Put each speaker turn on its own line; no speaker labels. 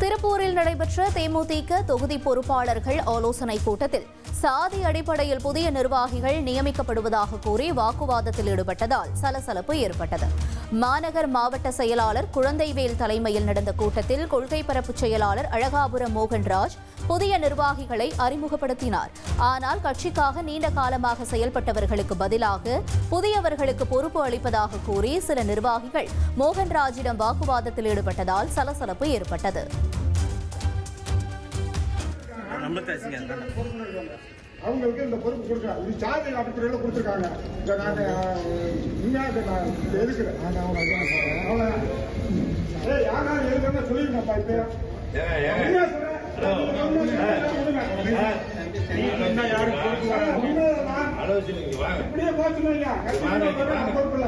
திருப்பூரில் நடைபெற்ற தேமுதிக தொகுதி பொறுப்பாளர்கள் ஆலோசனைக் கூட்டத்தில் சாதி அடிப்படையில் புதிய நிர்வாகிகள் நியமிக்கப்படுவதாக கூறி வாக்குவாதத்தில் ஈடுபட்டதால் சலசலப்பு ஏற்பட்டது. மாநகர் மாவட்ட செயலாளர் குழந்தைவேல் தலைமையில் நடந்த கூட்டத்தில் கொள்கை பரப்பு செயலாளர் அழகாபுரம் மோகன்ராஜ் புதிய நிர்வாகிகளை அறிமுகப்படுத்தினார். ஆனால் கட்சிக்காக நீண்ட காலமாக செயல்பட்டவர்களுக்கு பதிலாக புதியவர்களுக்கு பொறுப்பு அளிப்பதாக கூறி சில நிர்வாகிகள் மோகன்ராஜிடம் வாக்குவாதத்தில் ஈடுபட்டதால் சலசலப்பு ஏற்பட்டது.
அவங்களுக்கு இந்த பொறுப்பு கொடுக்குறாங்க. இது சாதி அடிப்படையில் கொடுத்துருக்காங்க. சொல்லிருமாப்பா இப்ப இப்படியே போச்சுங்க பொறுப்பு